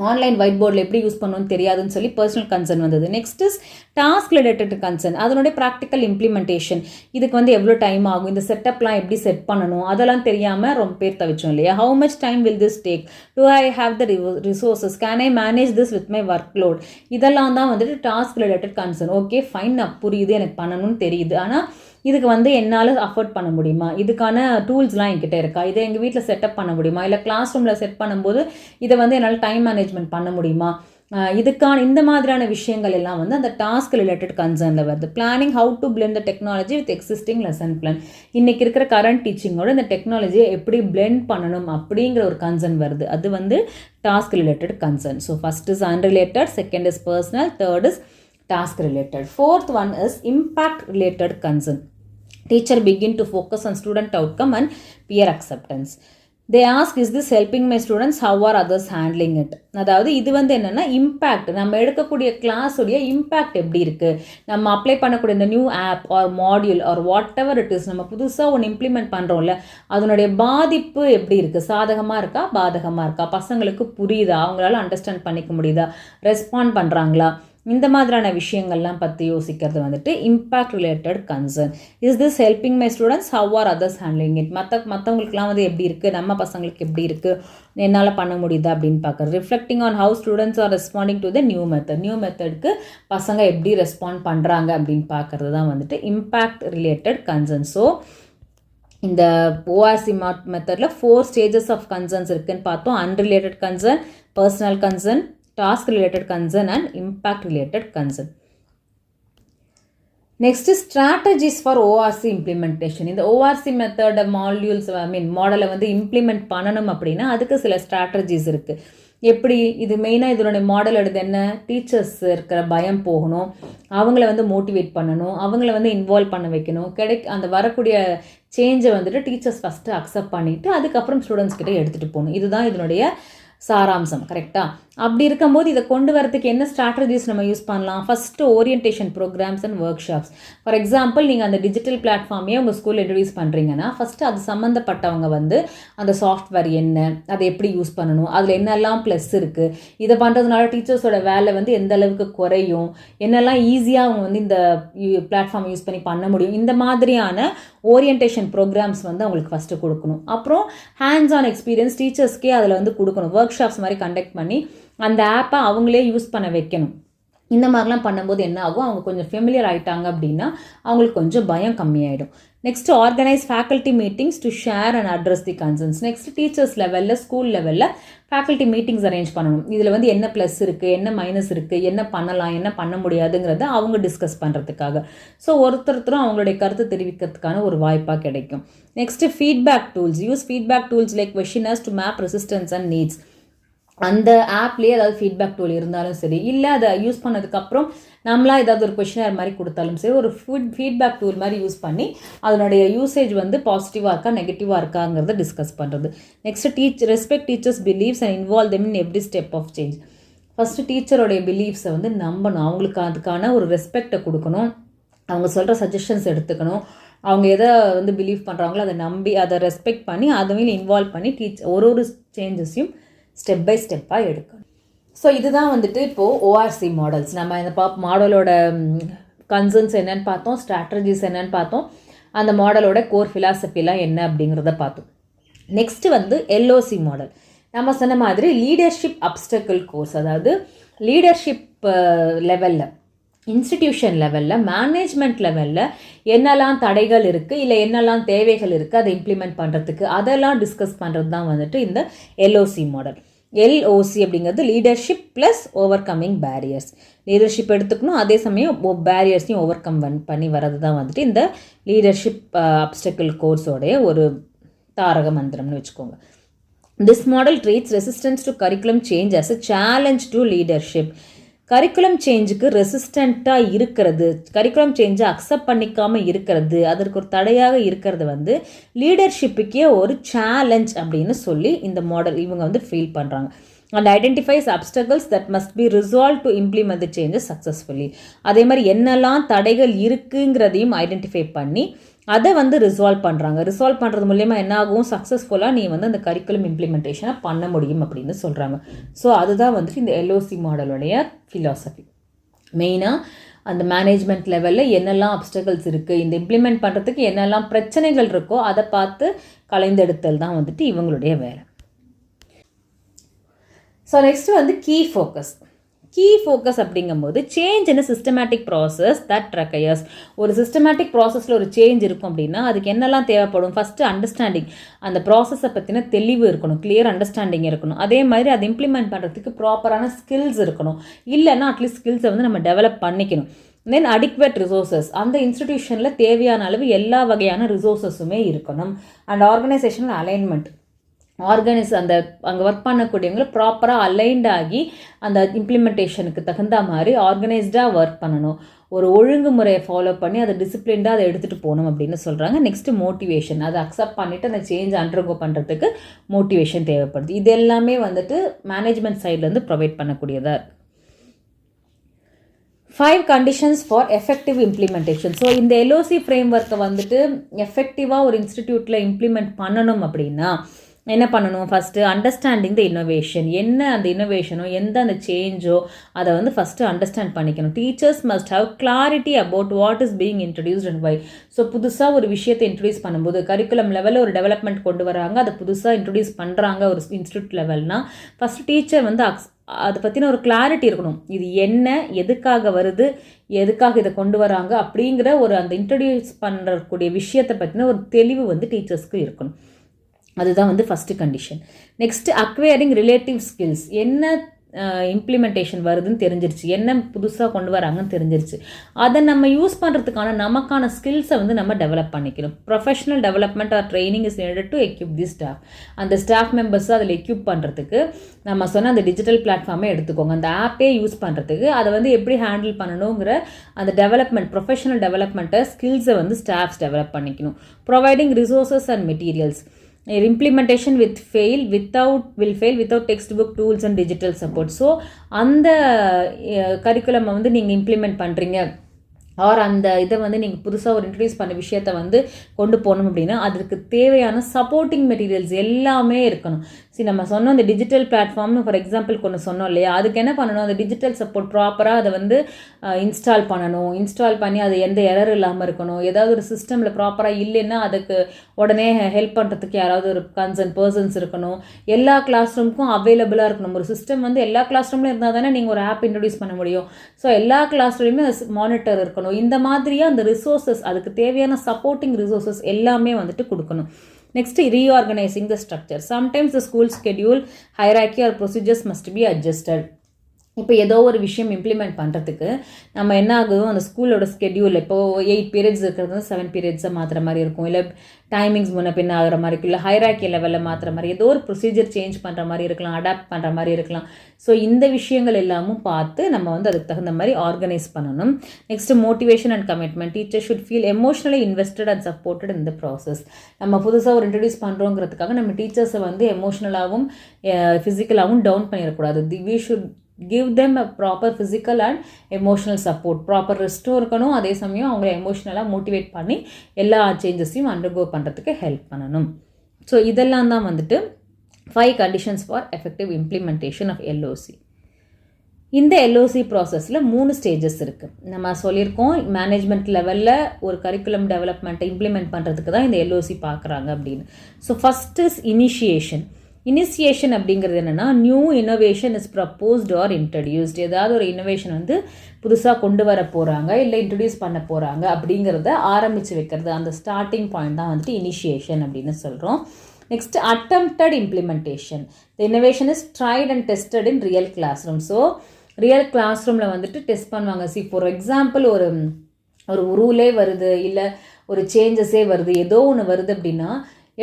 ஆன்லைன் ஒயிட் போர்டில் எப்படி யூஸ் பண்ணணும்னு தெரியாதுன்னு சொல்லி பர்சனல் கன்சர்ன் வந்தது. Next is task related concern. அதனுடைய ப்ராக்டிக்கல் இம்ப்ளிமெண்டேஷன், இதுக்கு வந்து எவ்வளோ டைம் ஆகும், இந்த செட்டப்லாம் எப்படி செட் பண்ணணும், அதெல்லாம் தெரியாமல் ரொம்ப பேர் தவிச்சோம் இல்லையா. How much time will this take, to I have the resources, can I manage this with my work load, இதெல்லாம் தான் வந்துட்டு task related concern. Okay fine, நான் புரியுது, எனக்கு பண்ணணும்னு தெரியுது, ஆனால் இதுக்கு வந்து என்னால் அஃபோர்ட் பண்ண முடியுமா, இதுக்கான டூல்ஸ்லாம் என்கிட்ட இருக்கா, இதை எங்கள் வீட்டில் செட்டப் பண்ண முடியுமா, இல்லை கிளாஸ் ரூமில் செட் பண்ணும்போது இதை வந்து என்னால் டைம் மேனேஜ்மெண்ட் பண்ண முடியுமா, இதுக்கான இந்த மாதிரியான விஷயங்கள் எல்லாம் வந்து அந்த டாஸ்க் ரிலேட்டட் கன்சர்னில் வருது. Planning how to blend the technology with existing lesson plan. இன்றைக்கி இருக்கிற கரண்ட் டீச்சிங்கோட இந்த டெக்னாலஜியை எப்படி பிளெண்ட் பண்ணணும் அப்படிங்கிற ஒரு கன்சர்ன் வருது. அது வந்து task related concern. So first is unrelated, second is personal, third is task related. Fourth one is impact related concern. Teacher begin to focus on student outcome and peer acceptance. They ask, is this helping my students, how are others handling it? அதாவது இது வந்து என்னென்னா இம்பேக்ட், நம்ம எடுக்கக்கூடிய கிளாஸுடைய இம்பேக்ட் எப்படி இருக்குது, நம்ம அப்ளை பண்ணக்கூடிய இந்த new app or module or whatever it is, நம்ம புதுசாக ஒன்று இம்ப்ளிமெண்ட் பண்ணுறோம்ல, அதனுடைய பாதிப்பு எப்படி இருக்குது, சாதகமாக இருக்கா பாதகமாக இருக்கா, பசங்களுக்கு புரியுதா, அவங்களால அண்டர்ஸ்டாண்ட் பண்ணிக்க முடியுதா, ரெஸ்பாண்ட் பண்ணுறாங்களா, இந்த மாதிரியான விஷயங்கள்லாம் பற்றி யோசிக்கிறது வந்துட்டு impact related concern. Is this helping my students, how are others handling it, மற்றவங்களுக்குலாம் வந்து எப்படி இருக்குது, நம்ம பசங்களுக்கு எப்படி இருக்குது, என்னால் பண்ண முடியுதா அப்படின்னு பார்க்குறது. Reflecting on how students are responding to the new மெத்தடுக்கு பசங்க எப்படி ரெஸ்பாண்ட் பண்ணுறாங்க அப்படின்னு பார்க்குறது தான் வந்துட்டு இம்பேக்ட் ரிலேட்டட் கன்சர்ன். ஸோ இந்த ORC மெத்தடில் 4 ஸ்டேஜஸ் ஆஃப் கன்சர்ன்ஸ் இருக்குன்னு பார்த்தோம். Unrelated concern, personal concern, task related concern and impact related concern. Next is strategies for ORC implementation. இந்த ORC method modules மாடலை வந்து இம்ப்ளிமெண்ட் பண்ணணும் அப்படின்னா அதுக்கு சில ஸ்ட்ராட்டஜிஸ் இருக்குது. எப்படி, இது மெயினாக இதனுடைய மாடல் எடுத்து என்ன, டீச்சர்ஸ் இருக்கிற பயம் போகணும், அவங்கள வந்து மோட்டிவேட் பண்ணணும், அவங்கள வந்து இன்வால்வ் பண்ண வைக்கணும், அந்த வரக்கூடிய சேஞ்சை வந்துட்டு டீச்சர்ஸ் ஃபஸ்ட்டு அக்செப்ட் பண்ணிவிட்டு அதுக்கப்புறம் ஸ்டூடெண்ட்ஸ் கிட்டே எடுத்துகிட்டு போகணும். இதுதான் இதனுடைய சாராம்சம். கரெக்டாக? அப்படி இருக்கும்போது இதை கொண்டு வரதுக்கு என்ன ஸ்ட்ராட்டஜிஸ் நம்ம யூஸ் பண்ணலாம்? First orientation programmes and workshops. For example, நீங்கள் அந்த டிஜிட்டல் பிளாட்ஃபார்மே உங்கள் ஸ்கூலில் இன்ட்ரடியூஸ் பண்ணுறீங்கன்னா ஃபஸ்ட்டு அது சம்மந்தப்பட்டவங்க வந்து அந்த சாஃப்ட்வேர் என்ன, அதை எப்படி யூஸ் பண்ணணும், அதில் என்னெல்லாம் ப்ளஸ் இருக்குது, இதை பண்ணுறதுனால டீச்சர்ஸோட வேலை வந்து எந்த அளவுக்கு குறையும், என்னெல்லாம் ஈஸியாக அவங்க வந்து இந்த பிளாட்ஃபார்ம் யூஸ் பண்ணி பண்ண முடியும், இந்த மாதிரியான ஓரியன்டேஷன் ப்ரோக்ராம்ஸ் வந்து அவங்களுக்கு ஃபஸ்ட்டு கொடுக்கணும். அப்புறம் ஹேண்ட்ஸ் ஆன் எக்ஸ்பீரியன்ஸ் டீச்சர்ஸ்க்கே அதில் வந்து கொடுக்கணும். ஒர்க் ஷாப்ஸ் மாதிரி கண்டக்ட் பண்ணி அந்த ஆப்பை அவங்களே யூஸ் பண்ண வைக்கணும். இந்த மாதிரிலாம் பண்ணும்போது என்ன ஆகும், அவங்க கொஞ்சம் ஃபெமிலியர் ஆகிட்டாங்க அப்படின்னா அவங்களுக்கு கொஞ்சம் பயம் கம்மியாயிடும். Next organise faculty meetings to share and address the concerns. Next teachers லெவலில் ஸ்கூல் லெவலில் ஃபேக்கல்ட்டி மீட்டிங்ஸ் அரேஞ்ச் பண்ணணும். இதில் வந்து என்ன ப்ளஸ் இருக்குது, என்ன மைனஸ் இருக்குது, என்ன பண்ணலாம், என்ன பண்ண முடியாதுங்கிறத அவங்க டிஸ்கஸ் பண்ணுறதுக்காக. ஸோ ஒருத்தரும் அவங்களுடைய கருத்து தெரிவிக்கிறதுக்கான ஒரு வாய்ப்பாக கிடைக்கும். Next feedback tools. Use feedback tools like questionnaires to map resistance and needs. அந்த ஆப்லேயே ஏதாவது ஃபீட்பேக் டூல் இருந்தாலும் சரி, இல்லை அதை யூஸ் பண்ணதுக்கப்புறம் நம்மளாக ஏதாவது ஒரு கொஷினர் மாதிரி கொடுத்தாலும் சரி, ஒரு ஃபீட்பேக் டூல் மாதிரி யூஸ் பண்ணி அதனுடைய யூசேஜ் வந்து பாசிட்டிவாக இருக்கா நெகட்டிவாக இருக்காங்கிறத டிஸ்கஸ் பண்ணுறது. Next respect teachers beliefs and involve them in every step of change. First டீச்சரோடைய பிலீவ்ஸை வந்து நம்பணும், அவங்களுக்கு அதுக்கான ஒரு ரெஸ்பெக்டை கொடுக்கணும், அவங்க சொல்கிற சஜஷன்ஸ் எடுத்துக்கணும், அவங்க எதை வந்து பிலீவ் பண்ணுறாங்களோ அதை நம்பி அதை ரெஸ்பெக்ட் பண்ணி அதுவும் இன்வால்வ் பண்ணி ஒரு சேஞ்சஸையும் ஸ்டெப் பை ஸ்டெப்பாக எடுக்கணும். ஸோ இதுதான் வந்துட்டு இப்போது ஓஆர்சி மாடல்ஸ். நம்ம இந்த மாடலோட கன்சர்ன்ஸ் என்னென்னு பார்த்தோம், ஸ்ட்ராட்டஜிஸ் என்னென்னு பார்த்தோம், அந்த மாடலோட கோர் ஃபிலாசபிலாம் என்ன அப்படிங்கிறத பார்த்தோம். நெக்ஸ்ட்டு வந்து எல்ஓசி மாடல். நம்ம சொன்ன மாதிரி லீடர்ஷிப் அப்டக்கிள் கோர்ஸ், அதாவது லீடர்ஷிப் லெவலில், இன்ஸ்டிடியூஷன் லெவலில், மேனேஜ்மெண்ட் லெவலில் என்னெல்லாம் தடைகள் இருக்குது, இல்லை என்னெல்லாம் தேவைகள் இருக்குது அதை இம்ப்ளிமெண்ட் பண்ணுறதுக்கு அதெல்லாம் டிஸ்கஸ் பண்ணுறது தான் வந்துட்டு இந்த எல்ஓசி மாடல். எல்ஓசி அப்படிங்கிறது leadership plus over coming barriers. Leadership எடுத்துக்கணும், அதே சமயம் பேரியர்ஸையும் ஓவர் கம் பண்ணி வர்றது தான் வந்துட்டு இந்த லீடர்ஷிப் அப்டக்கிள் கோர்ஸோடைய ஒரு தாரக மந்திரம்னு வச்சுக்கோங்க. This model treats resistance to curriculum change as a challenge to leadership. Curriculum சேஞ்சுக்கு ரெசிஸ்டண்ட்டாக இருக்கிறது, கரிக்குலம் சேஞ்சை அக்செப்ட் பண்ணிக்காமல் இருக்கிறது, அதற்கு ஒரு தடையாக இருக்கிறது வந்து லீடர்ஷிப்புக்கே ஒரு சேலஞ்ச் அப்படின்னு சொல்லி இந்த மாடல் இவங்க வந்து ஃபீல் பண்ணுறாங்க. And identifies அப்டக்கிள்ஸ் that must be resolve to implement the changes successfully. அதே மாதிரி என்னெல்லாம் தடைகள் இருக்குங்கிறதையும் ஐடென்டிஃபை பண்ணி அதை வந்து ரிசால்வ் பண்ணுறாங்க. ரிசால்வ் பண்ணுறது மூலயமா என்ன ஆகும், சக்ஸஸ்ஃபுல்லாக நீ வந்து அந்த கரிக்குலம் இம்ப்ளிமெண்டேஷனை பண்ண முடியும் அப்படின்னு சொல்கிறாங்க. ஸோ அதுதான் வந்துட்டு இந்த எல்ஓசி மாடலுடைய ஃபிலாசபி. மெயினாக அந்த மேனேஜ்மெண்ட் லெவலில் என்னெல்லாம் அப்டக்கிள்ஸ் இருக்குது, இந்த இம்ப்ளிமெண்ட் பண்ணுறதுக்கு என்னெல்லாம் பிரச்சனைகள் இருக்கோ அதை பார்த்து கலைந்தெடுத்தல் தான் வந்துட்டு இவங்களுடைய வேலை. ஸோ நெக்ஸ்ட்டு வந்து கீ ஃபோக்கஸ். கீ ஃபோக்கஸ் அப்படிங்கும்போது change in systematic process that requires. ஒரு சிஸ்டமேட்டிக் ப்ராசஸில் ஒரு சேஞ்ச் இருக்கும் அப்படின்னா அதுக்கு என்னெல்லாம் தேவைப்படும், ஃபஸ்ட்டு அண்டர்ஸ்டாண்டிங், அந்த ப்ராசஸை பற்றின தெளிவு இருக்கணும், கிளியர் அண்டர்ஸ்டாண்டிங் இருக்கணும். அதே மாதிரி அதை இம்ப்ளிமெண்ட் பண்ணுறதுக்கு ப்ராப்பரான ஸ்கில்ஸ் இருக்கணும், இல்லைன்னா அட்லீஸ்ட் ஸ்கில்ஸை வந்து நம்ம டெவலப் பண்ணிக்கணும். தென் அடிக்வேட் ரிசோர்ஸஸ், அந்த இன்ஸ்டிடியூஷனில் தேவையான அளவு எல்லா வகையான ரிசோர்ஸஸுமே இருக்கணும். அண்ட் ஆர்கனைசேஷனல் அலைன்மெண்ட், அந்த அங்கே ஒர்க் பண்ணக்கூடியவங்களை ப்ராப்பராக அலைன்ட் ஆகி அந்த இம்ப்ளிமெண்டேஷனுக்கு தகுந்த மாதிரி ஆர்கனைஸ்டாக ஒர்க் பண்ணணும், ஒரு ஒழுங்குமுறையை ஃபாலோ பண்ணி அதை டிசிப்ளின்டாக அதை எடுத்துகிட்டு போகணும் அப்படின்னு சொல்கிறாங்க. நெக்ஸ்ட்டு மோட்டிவேஷன், அதை அக்செப்ட் பண்ணிவிட்டு அந்த சேஞ்ச் அண்டர்கோ பண்ணுறதுக்கு மோட்டிவேஷன் தேவைப்படுது. இது எல்லாமே வந்துட்டு மேனேஜ்மெண்ட் சைட்லேருந்து ப்ரொவைட் பண்ணக்கூடியதாக இருக்குது. 5 conditions for effective implementation. So இந்த எல்ஓசி ஃப்ரேம் ஒர்க்கை வந்துட்டு எஃபெக்டிவாக ஒரு இன்ஸ்டிடியூட்டில் இம்ப்ளிமெண்ட் பண்ணணும் அப்படின்னா என்ன பண்ணணும், ஃபஸ்ட்டு அண்டர்ஸ்டாண்டிங் த இன்னோவேஷன், என்ன அந்த இன்னோவேஷனோ எந்த அந்த சேஞ்சோ அதை வந்து ஃபஸ்ட்டு அண்டர்ஸ்டாண்ட் பண்ணிக்கணும். Teachers must have clarity about what is being introduced and why. So புதுசாக ஒரு விஷயத்தை இன்ட்ரடியூஸ் பண்ணும்போது கரிக்குலம் லெவலில் ஒரு டெவலப்மெண்ட் கொண்டு வராங்க, அதை புதுசாக இன்ட்ரடியூஸ் பண்ணுறாங்க ஒரு இன்ஸ்டியூட் லெவல்னால் ஃபஸ்ட்டு டீச்சர் வந்து அதை பற்றின ஒரு கிளாரிட்டி இருக்கணும், இது என்ன, எதுக்காக வருது, எதுக்காக இதை கொண்டு வராங்க அப்படிங்கிற ஒரு அந்த இன்ட்ரடியூஸ் பண்ணுறக்கூடிய விஷயத்தை பற்றின ஒரு தெளிவு வந்து டீச்சர்ஸ்க்கு இருக்கணும். அதுதான் வந்து first condition. Next acquiring relative skills, என்ன இம்ப்ளிமெண்டேஷன் வருதுன்னு தெரிஞ்சிருச்சு, என்ன புதுசாக கொண்டு வராங்கன்னு தெரிஞ்சிருச்சு, அதை நம்ம யூஸ் பண்ணுறதுக்கான நமக்கான ஸ்கில்ஸை வந்து நம்ம டெவலப் பண்ணிக்கணும். Professional development R training is needed to equip the staff. அந்த ஸ்டாஃப் மெம்பர்ஸை அதில் எக்யூப் பண்ணுறதுக்கு நம்ம சொன்ன அந்த டிஜிட்டல் பிளாட்ஃபார்மே எடுத்துக்கோங்க, அந்த ஆப்பே யூஸ் பண்ணுறதுக்கு அதை வந்து எப்படி ஹேண்டில் பண்ணணுங்கிற அந்த டெவலப்மெண்ட், ப்ரொஃபஷனல் டெவலப்மெண்ட்டை ஸ்கில்ஸை வந்து ஸ்டாஃப்ஸ் டெவலப் பண்ணிக்கணும். Providing resources and materials. Implementation will fail without textbook tools and digital support. So அந்த கரிக்குலம் வந்து நீங்கள் இம்ப்ளிமெண்ட் பண்ணுறீங்க ஆர் அந்த இதை வந்து நீங்கள் புதுசாக ஒரு இன்ட்ரடியூஸ் பண்ண விஷயத்தை வந்து கொண்டு போகணும் அப்படின்னா அதுக்கு தேவையான சப்போர்ட்டிங் மெட்டீரியல்ஸ் எல்லாமே இருக்கணும். நம்ம சொன்னோம் அந்த டிஜிட்டல் பிளாட்ஃபார்ம்னு ஃபார் எக்ஸாம்பிளுக்கு ஒன்று சொன்னோம் இல்லையா, அதுக்கு என்ன பண்ணணும், அந்த டிஜிட்டல் சப்போர்ட் ப்ராப்பராக அதை வந்து இன்ஸ்டால் பண்ணணும். இன்ஸ்டால் பண்ணி அது எந்த எரர் இல்லாமல் இருக்கணும். ஏதாவது ஒரு சிஸ்டமில் ப்ராப்பராக இல்லைன்னா அதுக்கு உடனே ஹெல்ப் பண்ணுறதுக்கு யாராவது ஒரு கன்சர்ன் பர்சன்ஸ் இருக்கணும். எல்லா கிளாஸ் ரூமுக்கும் அவைலபிளாக இருக்கணும். ஒரு சிஸ்டம் வந்து எல்லா கிளாஸ் ரூம்லையும் இருந்தால் தானே நீங்கள் ஒரு ஆப் இன்ட்ரடியூஸ் பண்ண முடியும். ஸோ எல்லா கிளாஸ் ரூம்லையுமே மானிட்டர் இருக்கணும். இந்த மாதிரியாக அந்த ரிசோர்ஸஸ், அதுக்கு தேவையான சப்போர்ட்டிங் ரிசோர்ஸஸ் எல்லாமே வந்துட்டு கொடுக்கணும். Next, reorganizing the structure. Sometimes the school schedule, hierarchy or procedures must be adjusted. இப்போ ஏதோ ஒரு விஷயம் இம்ப்ளிமெண்ட் பண்ணுறதுக்கு நம்ம என்ன ஆகுதோ அந்த ஸ்கூலோட ஸ்கெடியூல், இப்போது 8 பீரியட்ஸ் இருக்கிறது வந்து 7 பீரியட்ஸை மாற்றுற மாதிரி இருக்கும், இல்லை டைமிங்ஸ் முன்ன பின்ன ஆகிற மாதிரி இருக்கும், இல்லை ஹைராக்கி லெவலில் மாற்றுற மாதிரி, ஏதோ ஒரு ப்ரொசீஜர் சேஞ்ச் பண்ணுற மாதிரி இருக்கலாம், அடாப்ட் பண்ணுற மாதிரி இருக்கலாம். ஸோ இந்த விஷயங்கள் எல்லாமும் பார்த்து நம்ம வந்து அதுக்கு தகுந்த மாதிரி ஆர்கனைஸ் பண்ணணும். Next, motivation and commitment. Teacher should feel emotionally invested and supported in the process. நம்ம புதுசாக ஒரு இன்ட்ரடியூஸ் பண்ணுறோங்கிறதுக்காக நம்ம டீச்சர்ஸை வந்து எமோஷனலாகவும் ஃபிசிக்கலாகவும் டவுன் பண்ணிடக்கூடாது. We should give them a proper physical and emotional support. proper ரெஸ்ட்டும் இருக்கணும், அதே சமயம் அவங்களை எமோஷ்னலாக மோட்டிவேட் பண்ணி எல்லா சேஞ்சஸையும் அண்டர்கோ பண்ணுறதுக்கு ஹெல்ப் பண்ணணும். ஸோ இதெல்லாம் தான் வந்துட்டு 5 conditions for effective implementation of LOC. இந்த LOC ப்ராசஸில் 3 ஸ்டேஜஸ் இருக்குது. நம்ம சொல்லியிருக்கோம் மேனேஜ்மெண்ட் லெவலில் ஒரு கரிக்குலம் டெவலப்மெண்ட்டை இம்ப்ளிமெண்ட் பண்ணுறதுக்கு தான் இந்த LOC பார்க்குறாங்க அப்படின்னு. So first is initiation. Initiation அப்படிங்கிறது என்னென்னா, new innovation is proposed R introduced. ஏதாவது ஒரு இன்னோவேஷன் வந்து புதுசாக கொண்டு வர போகிறாங்க, இல்லை இன்ட்ரடியூஸ் பண்ண போகிறாங்க அப்படிங்கிறத ஆரம்பித்து வைக்கிறது. அந்த ஸ்டார்டிங் பாயிண்ட் தான் வந்துட்டு இனிஷியேஷன் அப்படின்னு சொல்கிறோம். Next, attempted implementation. The innovation is tried and tested in real class room. So real class ரூமில் வந்துட்டு டெஸ்ட் பண்ணுவாங்க. ஃபார் எக்ஸாம்பிள் ஒரு ரூலே வருது, இல்லை ஒரு சேஞ்சஸே வருது, ஏதோ ஒன்று வருது அப்படின்னா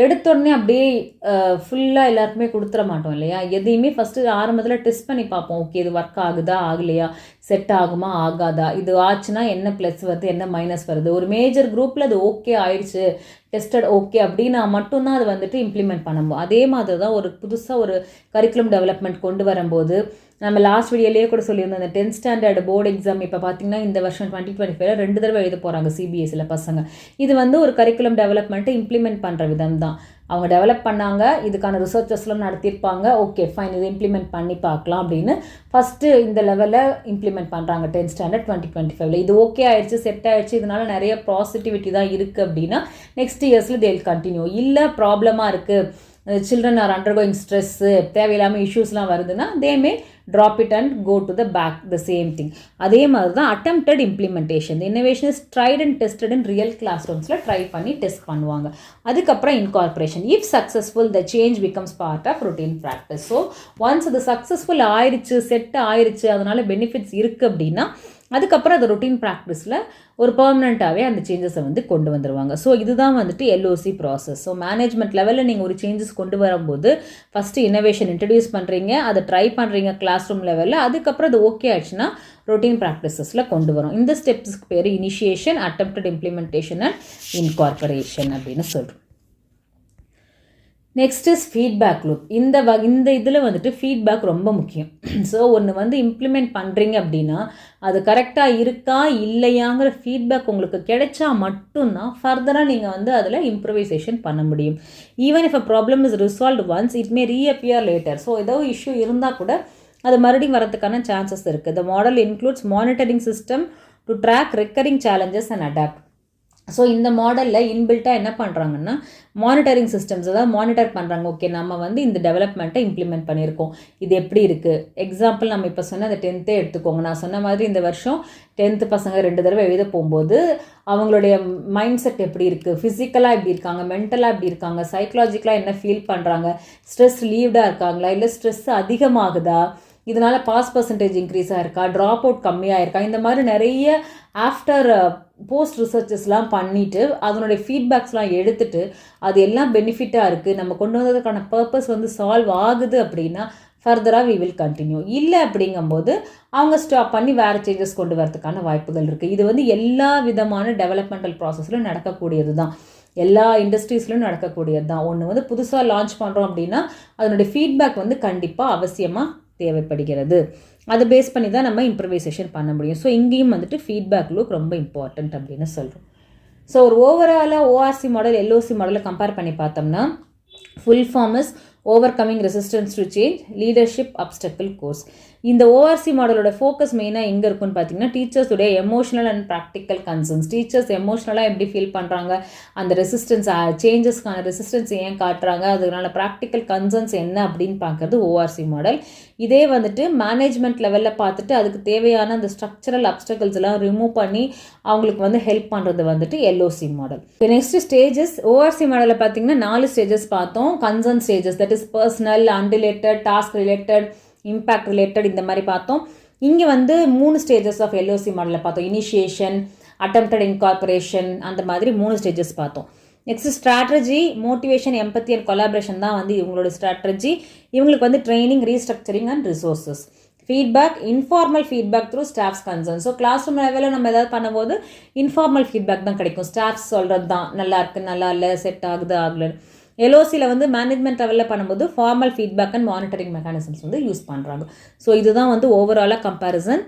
எடுத்தோடனே அப்படியே ஃபுல்லாக எல்லாருக்குமே கொடுத்துட மாட்டோம் இல்லையா. எதையுமே ஃபஸ்ட்டு ஆரம்பத்தில் டெஸ்ட் பண்ணி பார்ப்போம். ஓகே, இது ஒர்க் ஆகுதா ஆகலையா, செட் ஆகுமா ஆகாதா, இது ஆச்சுன்னா என்ன ப்ளஸ் வருது என்ன மைனஸ் வருது. ஒரு மேஜர் குரூப்பில் அது ஓகே ஆயிடுச்சு, டெஸ்டட் ஓகே அப்படின்னா மட்டும்தான் அது வந்துட்டு இம்ப்ளிமெண்ட் பண்ணணும். அதே மாதிரி தான் ஒரு புதுசாக ஒரு கரிக்குலம் டெவலப்மெண்ட் கொண்டு வரும்போது நம்ம லாஸ்ட் வீடியோலேயே கூட சொல்லியிருந்தோம், அந்த 10th ஸ்டாண்டர்ட் போர்டு எக்ஸாம் இப்போ பார்த்தீங்கன்னா இந்த வருஷம் 2025 2 தடவை எழுத போகிறாங்க சிபிஎஸ்சியில் பசங்க. இது வந்து ஒரு கரிக்குலம் டெவலப்மெண்ட்டை இம்ப்ளிமெண்ட் பண்ணுற விதம் தான். அவங்க டெவலப் பண்ணாங்க, இதுக்கான ரிசர்ச்சஸ்லாம் நடத்தியிருப்பாங்க, ஓகே ஃபைன் இதை இம்ப்ளிமெண்ட் பண்ணி பார்க்கலாம் அப்படின்னு ஃபஸ்ட்டு இந்த லெவலில் இம்ப்ளிமெண்ட் பண்ணுறாங்க 10th ஸ்டாண்டர்ட் 2025. இது ஓகே ஆயிடுச்சு, செட் ஆயிடுச்சு, இதனால் நிறைய பாசிட்டிவிட்டி தான் இருக்குது அப்படின்னா நெக்ஸ்ட் இயர்ஸில் தேல் கண்டினியூ. இல்லை ப்ராப்ளமாக இருக்குது, children are undergoing ஸ்ட்ரெஸ்ஸு, தேவையில்லாமல் இஷ்யூஸ்லாம் வருதுன்னா they may drop it and go to the back, the same thing. அதே மாதிரி தான் attempted implementation. The innovation is tried and tested in real classrooms-ல ட்ரை பண்ணி டெஸ்ட் பண்ணுவாங்க. அதுக்கப்புறம் incorporation. If successful, the change becomes part of routine practice. So once அது சக்ஸஸ்ஃபுல் ஆயிடுச்சு, செட் ஆயிடுச்சு, அதனால் பெனிஃபிட்ஸ் இருக்குது அப்படின்னா அதுக்கப்புறம் அது ரொட்டீன் ப்ராக்டிஸில் ஒரு பர்மனெண்ட்டாகவே அந்த சேஞ்சஸை வந்து கொண்டு வந்துடுவாங்க. ஸோ இதுதான் வந்துட்டு LOC ப்ராசஸ். ஸோ மேனேஜ்மெண்ட் லெவலில் நீங்கள் ஒரு சேஞ்சஸ் கொண்டு வரும்போது ஃபஸ்ட்டு இன்னோவேஷன் இன்ட்ரடியூஸ் பண்ணுறீங்க, அதை ட்ரை பண்ணுறீங்க கிளாஸ் ரூம் லெவலில், அதுக்கப்புறம் அது ஓகே ஆயிடுச்சுன்னா ரொட்டீன் ப்ராக்டிசஸில் கொண்டு வரும். இந்த ஸ்டெப்ஸ்க்கு பேர் initiation, attempted implementation and incorporation அப்படின்னு சொல்கிறோம். Next is feedback loop. இந்த இதில் வந்துட்டு ஃபீட்பேக் ரொம்ப முக்கியம். ஸோ ஒன்று வந்து இம்ப்ளிமெண்ட் பண்ணுறீங்க அப்படின்னா அது கரெக்டாக இருக்கா இல்லையாங்கிற ஃபீட்பேக் உங்களுக்கு கிடைச்சா மட்டும்தான் ஃபர்தராக நீங்கள் வந்து அதில் இம்ப்ரவைசேஷன் பண்ண முடியும். Even if a problem is resolved once, it may reappear later. So ஏதோ இஷ்யூ இருந்தால் கூட அது மறுபடியும் வரதுக்கான சான்சஸ் இருக்குது. The model includes monitoring system to track recurring challenges and adapt. So இந்த மாடலில் இன்பில்ட்டாக என்ன பண்ணுறாங்கன்னா மானிட்டரிங் சிஸ்டம்ஸ், அதாவது மானிட்டர் பண்ணுறாங்க. ஓகே, நம்ம வந்து இந்த டெவலப்மெண்ட்டை இம்ப்ளிமெண்ட் பண்ணியிருக்கோம், இது எப்படி இருக்குது. எக்ஸாம்பிள் நம்ம இப்போ சொன்ன அந்த 10th எடுத்துக்கோங்க. நான் சொன்ன மாதிரி இந்த வருஷம் 10th பசங்க 2 தடவை எழுத போகும்போது அவங்களுடைய மைண்ட் செட் எப்படி இருக்குது, ஃபிசிக்கலாக எப்படி இருக்காங்க, மென்டலாக எப்படி இருக்காங்க, சைக்கலாஜிக்கலாக என்ன ஃபீல் பண்ணுறாங்க, ஸ்ட்ரெஸ் ரிலீவ்டாக இருக்காங்களா, இல்லை ஸ்ட்ரெஸ் அதிகமாகுதா, இதனால் பாஸ் பர்சன்டேஜ் இன்க்ரீஸாக இருக்கா, ட்ராப் அவுட் கம்மியாக இருக்கா, இந்த மாதிரி நிறைய ஆஃப்டர் போஸ்ட் ரிசர்ச்சஸ்லாம் பண்ணிவிட்டு அதனுடைய ஃபீட்பேக்ஸ்லாம் எடுத்துகிட்டு அது எல்லாம் பெனிஃபிட்டாக இருக்குது, நம்ம கொண்டு வந்ததுக்கான பர்பஸ் வந்து சால்வ் ஆகுது அப்படின்னா ஃபர்தராக வி வில் கண்டினியூ. இல்லை அப்படிங்கும்போது அவங்க ஸ்டாப் பண்ணி வேறு சேஞ்சஸ் கொண்டு வரதுக்கான வாய்ப்புகள் இருக்குது. இது வந்து எல்லா விதமான டெவலப்மெண்டல் ப்ராசஸ்லையும் நடக்கக்கூடியது தான், எல்லா இண்டஸ்ட்ரீஸ்லையும் நடக்கக்கூடியது தான். ஒன்று வந்து புதுசாக லான்ச் பண்ணுறோம் அப்படின்னா அதனுடைய ஃபீட்பேக் வந்து கண்டிப்பாக அவசியமாக தேவைப்படுகிறது. அதை பேஸ் பண்ணி தான் நம்ம இம்ப்ரவைசேஷன் பண்ண முடியும். ஸோ இங்கேயும் வந்துட்டு ஃபீட்பேக் லூப் ரொம்ப இம்பார்ட்டண்ட் அப்படின்னு சொல்கிறோம். ஸோ ஒரு ஓவராலாக ORC மாடல் LOC மாடலை கம்பேர் பண்ணி பார்த்தோம்னா full form is overcoming resistance to change, leadership obstacle course. இந்த ஓஆர்சி மாடலோட ஃபோக்கஸ் மெயினாக எங்கே இருக்குன்னு பார்த்தீங்கன்னா டீச்சர்ஸுடைய emotional and practical concerns. Teachers எமோஷனலாக எப்படி ஃபீல் பண்ணுறாங்க, அந்த ரெசிஸ்டன்ஸ் சேஞ்சஸ்க்கான ரெசிஸ்டன்ஸ் ஏன் காட்டுறாங்க, அதனால ப்ராக்டிக்கல் கன்சர்ன்ஸ் என்ன அப்படின்னு பார்க்குறது ஓஆர்சி மாடல். இதே வந்துட்டு மேனேஜ்மெண்ட் லெவலில் பார்த்துட்டு அதுக்கு தேவையான அந்த ஸ்ட்ரக்சரல் அப்டக்கிள்ஸ் எல்லாம் ரிமூவ் பண்ணி அவங்களுக்கு வந்து ஹெல்ப் பண்ணுறது வந்துட்டு எல்ஓசி மாடல். இப்போ நெக்ஸ்ட் ஸ்டேஜஸ் ஓஆர்சி மாடலில் பார்த்தீங்கன்னா 4 ஸ்டேஜஸ் பார்த்தோம். Concern stages, that is personal, unrelated, task related, impact related, இந்த மாதிரி பார்த்தோம். இங்கே வந்து 3 ஸ்டேஜஸ் ஆஃப் எல்ஓசி மாடலில் பார்த்தோம். இனிஷியேஷன், அட்டெம்ப்டட் இன்கார்பரேஷன், அந்த மாதிரி 3 ஸ்டேஜஸ் பார்த்தோம். Next strategy, motivation, empathy and collaboration தான் வந்து இவங்களோட ஸ்ட்ராட்டஜி. இவங்களுக்கு வந்து training, restructuring and resources. Feedback, informal feedback through staffs concern. So class room லெவலில் நம்ம ஏதாவது பண்ணும்போது இன்ஃபார்மல் ஃபீட்பேக் தான் கிடைக்கும். ஸ்டாஃப்ஸ் சொல்கிறது தான் நல்லா இருக்குது, நல்லா இல்லை, செட் ஆகுது, ஆகலன்னு. எல்ஓசியில் வந்து மேனேஜ்மெண்ட் லெவலில் பண்ணும்போது formal feedback and monitoring mechanisms வந்து யூஸ் பண்ணுறாங்க. ஸோ இதுதான் வந்து ஓவராலாக comparison.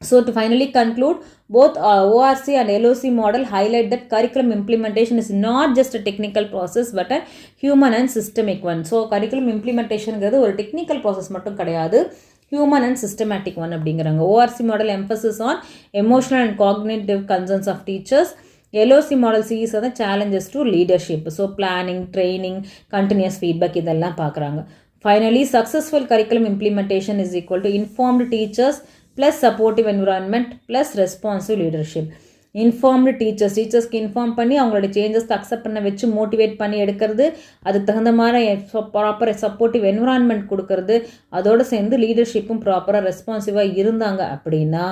So to finally conclude, both ORC and LOC model highlight that curriculum implementation is not just a technical process but a human and systemic one. So curriculum implementation is a technical process மட்டும் கிடையாது, human and systematic one அப்படிங்கிறாங்க. ORC model emphasis on emotional and cognitive concerns of teachers. LOC model sees the challenges to leadership. So planning, training, continuous feedback இதெல்லாம் பார்க்குறாங்க. Finally, successful curriculum implementation is equal to informed teachers plus supportive environment plus responsive leadership. Informed teachers, டீச்சர்ஸ்க்கு இன்ஃபார்ம் பண்ணி அவங்களோட சேஞ்சஸ்க்கு அக்செப்ட் பண்ண வச்சு மோட்டிவேட் பண்ணி எடுக்கிறது, அதுக்கு தகுந்த மாதிரி ப்ராப்பர் சப்போர்ட்டிவ் என்விரான்மெண்ட் கொடுக்கறது, அதோடு சேர்ந்து லீடர்ஷிப்பும் ப்ராப்பராக ரெஸ்பான்சிவாக இருந்தாங்க அப்படின்னா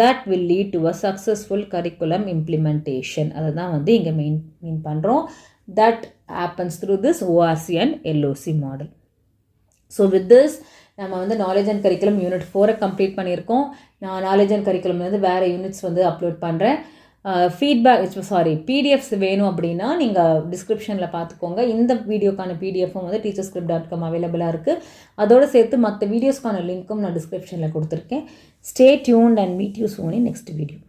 that will lead to a successful curriculum implementation. அதை தான் வந்து இங்கே மீன் பண்ணுறோம். That happens through this ORC and LOC model. So with this நம்ம வந்து knowledge and curriculum unit 4 complete பண்ணியிருக்கோம். நான் நாலேஜ் அண்ட் கரிக்குலம் வந்து வேறு யூனிட்ஸ் வந்து அப்லோட் பண்ணுறேன். பிடிஎஃப்ஸ் வேணும் அப்படின்னா நீங்கள் டிஸ்கிரிப்ஷனில் பார்த்துக்கோங்க. இந்த வீடியோக்கான பிடிஎஃப்பும் வந்து teacherscript.com அவைலபிளாக இருக்குது. அதோடு சேர்த்து மற்ற வீடியோஸ்க்கான லிங்க்கும் நான் டிஸ்கிரிப்ஷனில் கொடுத்துருக்கேன். Stay tuned and meet you soon in next video.